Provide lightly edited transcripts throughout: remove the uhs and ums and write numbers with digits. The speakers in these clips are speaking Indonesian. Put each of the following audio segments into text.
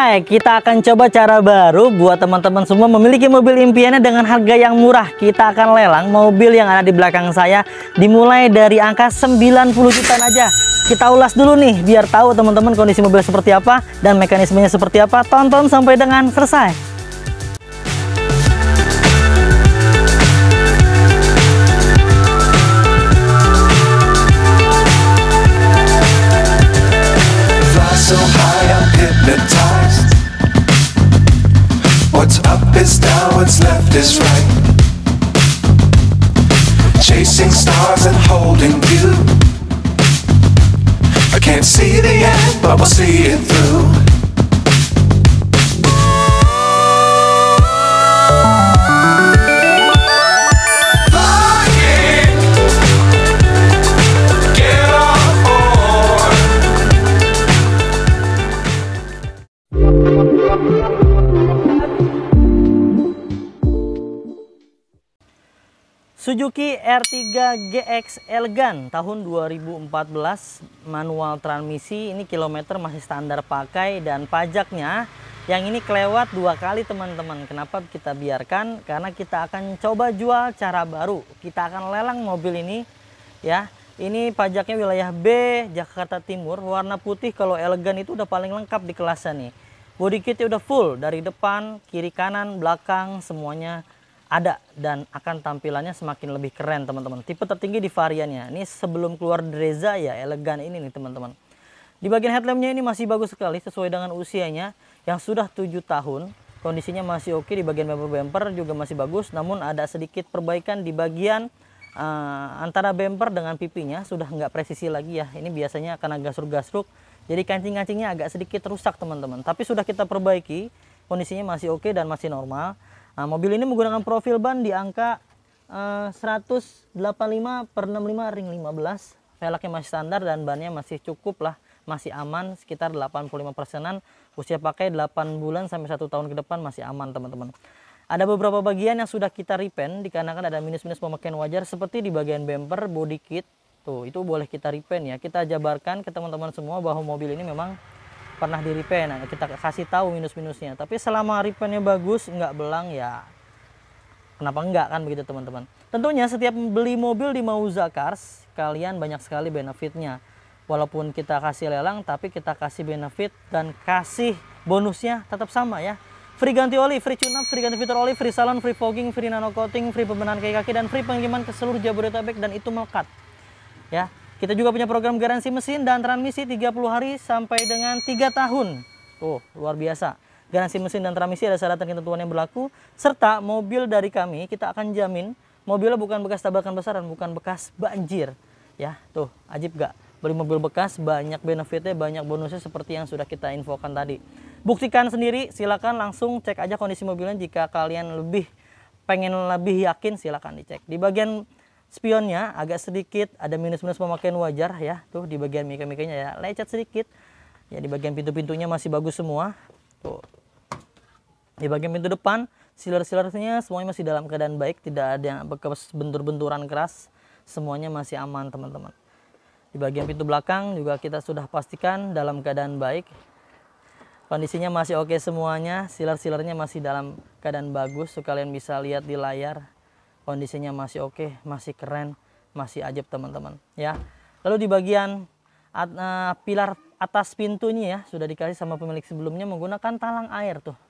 Hai, kita akan coba cara baru buat teman-teman semua memiliki mobil impiannya dengan harga yang murah. Kita akan lelang mobil yang ada di belakang saya dimulai dari angka 90 jutaan aja. Kita ulas dulu nih biar tahu teman-teman kondisi mobil seperti apa dan mekanismenya seperti apa. Tonton sampai dengan selesai. So high I'm hypnotized. What's up is down, what's left is right. Chasing stars and holding you. I can't see the end, but we'll see it through. Suzuki R3 GX Elegan tahun 2014, manual transmisi. Ini kilometer masih standar pakai dan pajaknya yang ini kelewat 2 kali teman-teman. Kenapa kita biarkan? Karena kita akan coba jual cara baru. Kita akan lelang mobil ini ya. Ini pajaknya wilayah B, Jakarta Timur, warna putih. Kalau Elegan itu udah paling lengkap di kelasnya nih. Body kitnya udah full dari depan, kiri, kanan, belakang semuanya ada dan akan tampilannya semakin lebih keren teman-teman. Tipe tertinggi di variannya. Ini sebelum keluar Brezza ya, Elegan ini nih teman-teman. Di bagian headlampnya ini masih bagus sekali sesuai dengan usianya yang sudah 7 tahun. Kondisinya masih oke. Di bagian bumper juga masih bagus. Namun ada sedikit perbaikan di bagian antara bumper dengan pipinya. Sudah nggak presisi lagi ya. Ini biasanya karena gasruk-gasruk. Jadi kancing-kancingnya agak sedikit rusak teman-teman. Tapi sudah kita perbaiki. Kondisinya masih oke dan masih normal. Nah, mobil ini menggunakan profil ban di angka 185/65 ring 15. Velgnya masih standar dan bannya masih cukup lah, masih aman sekitar 85%-an. Usia pakai 8 bulan sampai 1 tahun ke depan masih aman teman-teman. Ada beberapa bagian yang sudah kita repaint dikarenakan ada minus-minus pemakaian wajar seperti di bagian bumper, body kit. Tuh, itu boleh kita repaint ya. Kita jabarkan ke teman-teman semua bahwa mobil ini memang pernah di repaint. Nah, kita kasih tahu minus-minusnya. Tapi selama repaintnya bagus, nggak belang ya, kenapa enggak kan begitu teman-teman. Tentunya setiap beli mobil di Mauza Cars, kalian banyak sekali benefitnya. Walaupun kita kasih lelang, tapi kita kasih benefit dan kasih bonusnya tetap sama ya. Free ganti oli, free tune-up, free ganti fitur oli, free salon, free fogging, free nano coating, free pembenahan kaki-kaki, dan free pengiriman ke seluruh Jabodetabek dan itu melekat ya. Kita juga punya program garansi mesin dan transmisi 30 hari sampai dengan 3 tahun. Tuh, luar biasa. Garansi mesin dan transmisi ada syarat dan ketentuan yang berlaku. Serta mobil dari kami, kita akan jamin mobilnya bukan bekas tabrakan besar dan bukan bekas banjir. Ya, tuh, ajib gak? Beli mobil bekas, banyak benefitnya, banyak bonusnya seperti yang sudah kita infokan tadi. Buktikan sendiri, silakan langsung cek aja kondisi mobilnya. Jika kalian pengen lebih yakin, silakan dicek. Di bagian spionnya agak sedikit ada minus-minus pemakaian wajar ya, tuh di bagian mika-mikanya ya lecet sedikit ya. Di bagian pintu-pintunya masih bagus semua tuh. Di bagian pintu depan sealer-sealernya semuanya masih dalam keadaan baik, tidak ada yang bekas bentur-benturan keras, semuanya masih aman teman-teman. Di bagian pintu belakang juga kita sudah pastikan dalam keadaan baik, kondisinya masih oke semuanya, sealer-sealernya masih dalam keadaan bagus. So, kalian bisa lihat di layar kondisinya masih oke, masih keren, masih ajib teman-teman ya. Lalu di bagian pilar atas pintunya ya sudah dikasih sama pemilik sebelumnya menggunakan talang air tuh,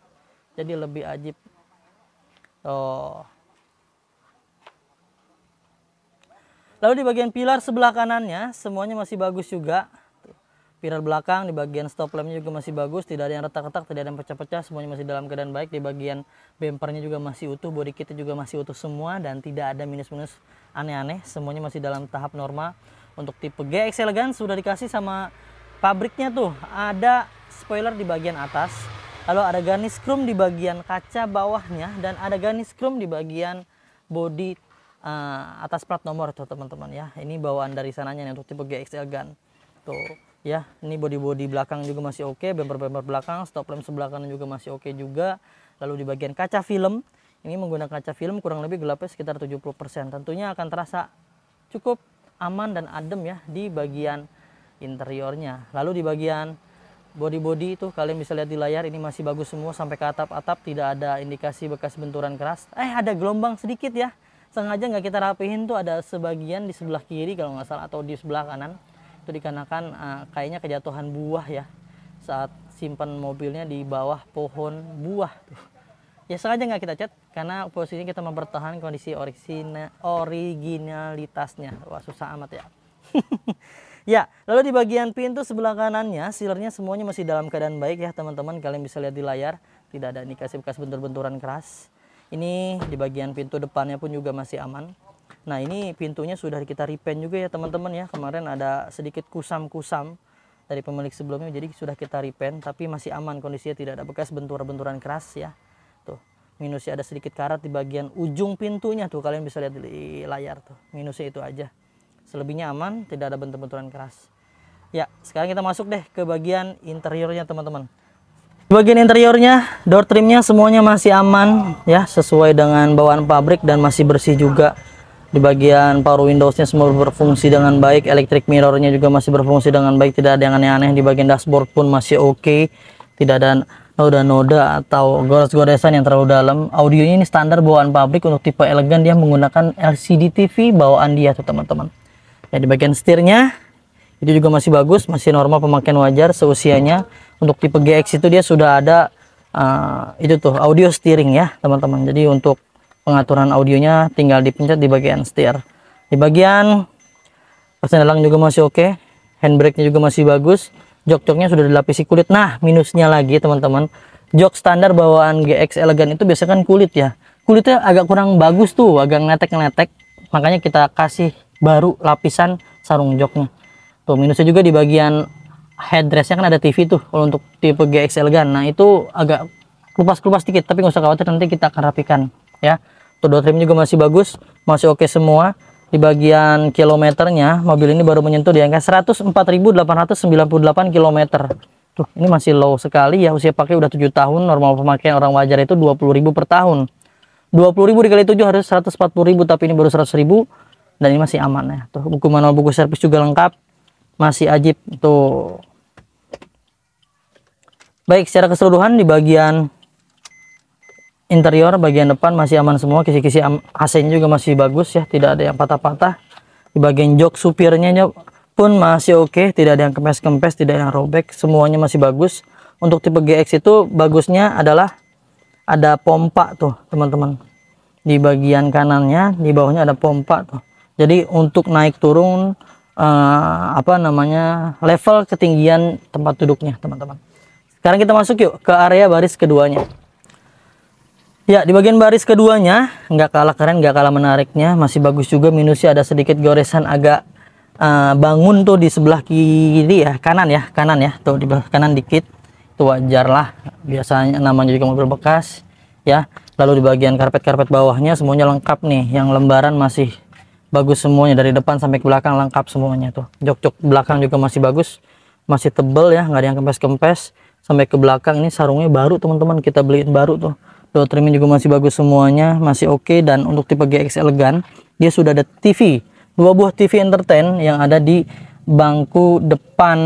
jadi lebih ajib. Oh. Lalu di bagian pilar sebelah kanannya semuanya masih bagus juga. Pilar belakang di bagian stop lampnya juga masih bagus, tidak ada yang retak-retak, tidak ada yang pecah-pecah, semuanya masih dalam keadaan baik. Di bagian bumpernya juga masih utuh, body kitnya juga masih utuh semua dan tidak ada minus-minus aneh-aneh, semuanya masih dalam tahap normal. Untuk tipe GX Elegan sudah dikasih sama pabriknya tuh, ada spoiler di bagian atas, lalu ada garnish chrome di bagian kaca bawahnya dan ada garnish chrome di bagian body atas plat nomor tuh teman-teman ya. Ini bawaan dari sananya nih untuk tipe GX Elegan tuh. Ya, ini bodi-bodi belakang juga masih oke, bumper-bumper belakang, stop lamp sebelah kanan juga masih oke juga. Lalu di bagian kaca film, ini menggunakan kaca film kurang lebih gelapnya sekitar 70%. Tentunya akan terasa cukup aman dan adem ya di bagian interiornya. Lalu di bagian body itu kalian bisa lihat di layar, ini masih bagus semua sampai ke atap-atap, tidak ada indikasi bekas benturan keras. Ada gelombang sedikit ya, sengaja nggak kita rapihin tuh, ada sebagian di sebelah kiri kalau nggak salah atau di sebelah kanan. Itu dikarenakan kayaknya kejatuhan buah ya saat simpan mobilnya di bawah pohon buah tuh. Ya sengaja nggak kita cat karena posisinya kita mempertahankan kondisi originalitasnya. Wah susah amat ya. Ya, lalu di bagian pintu sebelah kanannya, sealernya semuanya masih dalam keadaan baik ya teman-teman. Kalian bisa lihat di layar, tidak ada indikasi bekas bentur-benturan keras. Ini di bagian pintu depannya pun juga masih aman. Nah ini pintunya sudah kita repaint juga ya teman-teman ya. Kemarin ada sedikit kusam-kusam dari pemilik sebelumnya, jadi sudah kita repaint. Tapi masih aman kondisinya, tidak ada bekas benturan-benturan keras ya. Tuh, minusnya ada sedikit karat di bagian ujung pintunya tuh. Kalian bisa lihat di layar tuh, minusnya itu aja. Selebihnya aman, tidak ada bentur-benturan keras. Ya, sekarang kita masuk deh ke bagian interiornya teman-teman. Di bagian interiornya, door trimnya semuanya masih aman ya, sesuai dengan bawaan pabrik dan masih bersih juga. Di bagian power windowsnya semua berfungsi dengan baik, electric mirrornya juga masih berfungsi dengan baik, tidak ada yang aneh-aneh. Di bagian dashboard pun masih oke, tidak ada noda-noda atau gores-goresan yang terlalu dalam. Audionya ini standar bawaan pabrik, untuk tipe elegan dia menggunakan LCD TV bawaan dia tuh teman-teman. Ya, di bagian setirnya itu juga masih bagus, masih normal pemakaian wajar seusianya. Untuk tipe GX itu dia sudah ada itu tuh audio steering ya teman-teman. Jadi untuk pengaturan audionya tinggal dipencet di bagian setir. Di bagian persenelang juga masih oke, handbrake-nya juga masih bagus, jok-joknya sudah dilapisi kulit. Nah minusnya lagi teman-teman, jok standar bawaan GX elegan itu biasanya kan kulit ya, kulitnya agak kurang bagus tuh, agak ngeletek-ngeletek, makanya kita kasih baru lapisan sarung joknya. Tuh minusnya juga di bagian headrestnya kan ada TV tuh kalau untuk tipe GX elegan. Nah itu agak kelupas-kelupas dikit, tapi nggak usah khawatir, nanti kita akan rapikan ya. Tuh door trim juga masih bagus, masih oke semua. Di bagian kilometernya mobil ini baru menyentuh di angka 104.898 km. Tuh ini masih low sekali ya, usia pakai udah 7 tahun, normal pemakaian orang wajar itu 20.000 per tahun. 20.000 dikali 7 harus 140.000, tapi ini baru 100.000. Dan ini masih aman ya. Tuh buku manual, buku servis juga lengkap, masih ajib tuh. Baik, secara keseluruhan di bagian interior bagian depan masih aman semua, kisi-kisi AC-nya juga masih bagus ya, tidak ada yang patah-patah. Di bagian jok supirnya pun masih oke, tidak ada yang kempes-kempes, tidak ada yang robek, semuanya masih bagus. Untuk tipe GX itu bagusnya adalah ada pompa tuh teman-teman. Di bagian kanannya, di bawahnya ada pompa tuh. Jadi untuk naik turun level ketinggian tempat duduknya teman-teman. Sekarang kita masuk yuk ke area baris keduanya. Ya, di bagian baris keduanya nggak kalah keren, nggak kalah menariknya, masih bagus juga. Minusnya ada sedikit goresan agak bangun tuh di sebelah kiri ya, kanan ya, tuh di belah kanan dikit. Itu wajar lah, biasanya namanya juga mobil bekas ya. Lalu di bagian karpet bawahnya semuanya lengkap nih, yang lembaran masih bagus semuanya, dari depan sampai ke belakang lengkap semuanya tuh. Jok-jok belakang juga masih bagus, masih tebel ya, nggak ada yang kempes-kempes. Sampai ke belakang ini sarungnya baru teman-teman, kita beliin baru tuh. Door trimnya juga masih bagus semuanya, masih oke. Dan untuk tipe GX elegan dia sudah ada TV, 2 buah TV entertain yang ada di bangku depan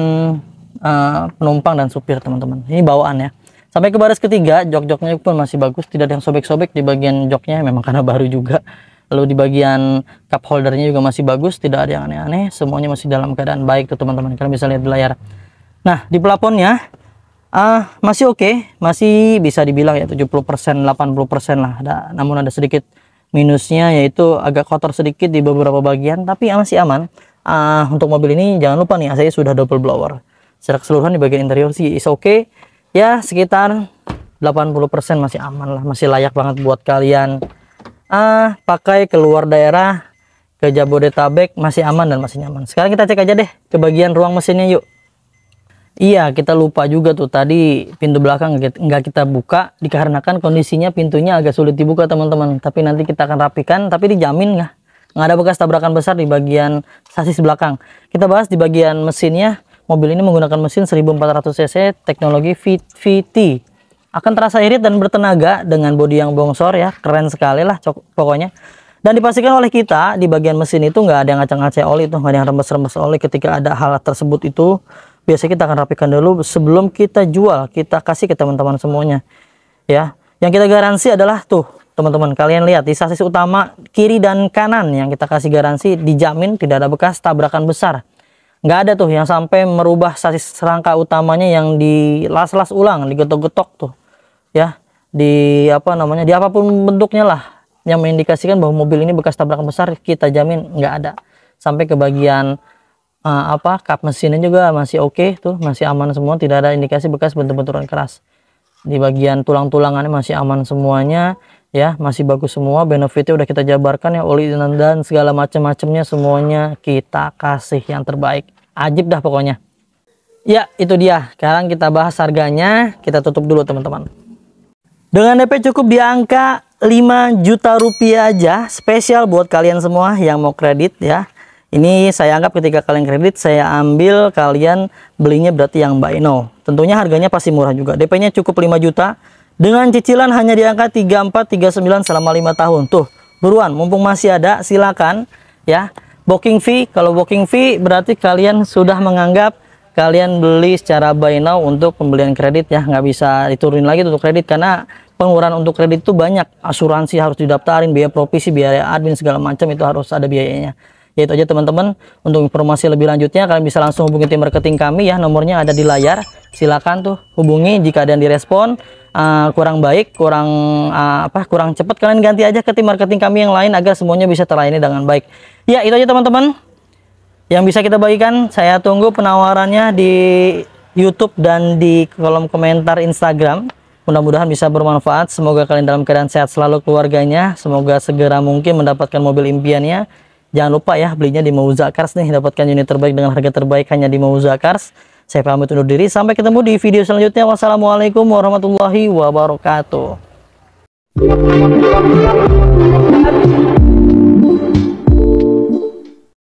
penumpang dan supir teman-teman. Ini bawaan ya. Sampai ke baris ketiga, jok-joknya pun masih bagus, tidak ada yang sobek-sobek di bagian joknya, memang karena baru juga. Lalu di bagian cup holdernya juga masih bagus, tidak ada yang aneh-aneh, semuanya masih dalam keadaan baik tuh teman-teman. Kalian bisa lihat di layar. Nah di plafonnya masih oke, masih bisa dibilang ya 70%, 80% lah. Namun ada sedikit minusnya, yaitu agak kotor sedikit di beberapa bagian, tapi masih aman. Untuk mobil ini jangan lupa nih, AC sudah double blower. Secara keseluruhan di bagian interior sih is oke ya, sekitar 80% masih aman lah, masih layak banget buat kalian pakai keluar daerah ke Jabodetabek, masih aman dan masih nyaman. Sekarang kita cek aja deh ke bagian ruang mesinnya yuk. Iya, kita lupa juga tuh tadi pintu belakang nggak kita buka dikarenakan kondisinya pintunya agak sulit dibuka teman-teman. Tapi nanti kita akan rapikan, tapi dijamin nggak ada bekas tabrakan besar di bagian sasis belakang. Kita bahas di bagian mesinnya. Mobil ini menggunakan mesin 1400 cc teknologi VT. Akan terasa irit dan bertenaga dengan bodi yang bongsor ya, keren sekali lah pokoknya. Dan dipastikan oleh kita di bagian mesin itu nggak ada yang ngacak-ngacak oli, itu nggak ada yang rembes-rembes oli. Ketika ada hal tersebut itu biasanya kita akan rapikan dulu sebelum kita jual, kita kasih ke teman-teman semuanya ya. Yang kita garansi adalah tuh teman-teman, kalian lihat di sasis utama kiri dan kanan yang kita kasih garansi dijamin tidak ada bekas tabrakan besar. Nggak ada tuh yang sampai merubah sasis rangka utamanya yang dilas-las ulang, digetok-getok tuh ya, di apa namanya, di apapun bentuknya lah yang mengindikasikan bahwa mobil ini bekas tabrakan besar, kita jamin nggak ada. Sampai ke bagian kap mesinnya juga masih oke tuh, masih aman semua, tidak ada indikasi bekas bentur-benturan keras. Di bagian tulang-tulangannya masih aman semuanya ya, masih bagus semua. Benefitnya udah kita jabarkan ya, oli dan segala macam-macamnya semuanya kita kasih yang terbaik. Ajib dah pokoknya ya. Itu dia, sekarang kita bahas harganya. Kita tutup dulu teman-teman. Dengan DP cukup di angka 5 juta rupiah aja, spesial buat kalian semua yang mau kredit ya. Ini saya anggap ketika kalian kredit, saya ambil kalian belinya berarti yang buy now. Tentunya harganya pasti murah juga. DP-nya cukup 5 juta. Dengan cicilan hanya di angka 3439 selama 5 tahun. Tuh, buruan, mumpung masih ada, silakan ya. Booking fee, kalau booking fee berarti kalian sudah menganggap kalian beli secara buy now untuk pembelian kredit ya. Nggak bisa diturunin lagi untuk kredit, karena pengeluaran untuk kredit itu banyak. Asuransi harus didaftarin, biaya provisi, biaya admin, segala macam itu harus ada biayanya. Ya itu aja teman-teman. Untuk informasi lebih lanjutnya kalian bisa langsung hubungi tim marketing kami ya, nomornya ada di layar. Silakan tuh hubungi. Jika ada yang direspon kurang baik, kurang cepat, kalian ganti aja ke tim marketing kami yang lain agar semuanya bisa terlayani dengan baik. Ya itu aja teman-teman yang bisa kita bagikan. Saya tunggu penawarannya di YouTube dan di kolom komentar Instagram. Mudah-mudahan bisa bermanfaat. Semoga kalian dalam keadaan sehat selalu keluarganya. Semoga segera mungkin mendapatkan mobil impiannya. Jangan lupa ya, belinya di Mauza Cars nih, dapatkan unit terbaik dengan harga terbaik hanya di Mauza Cars. Saya pamit undur diri, sampai ketemu di video selanjutnya. Wassalamualaikum warahmatullahi wabarakatuh.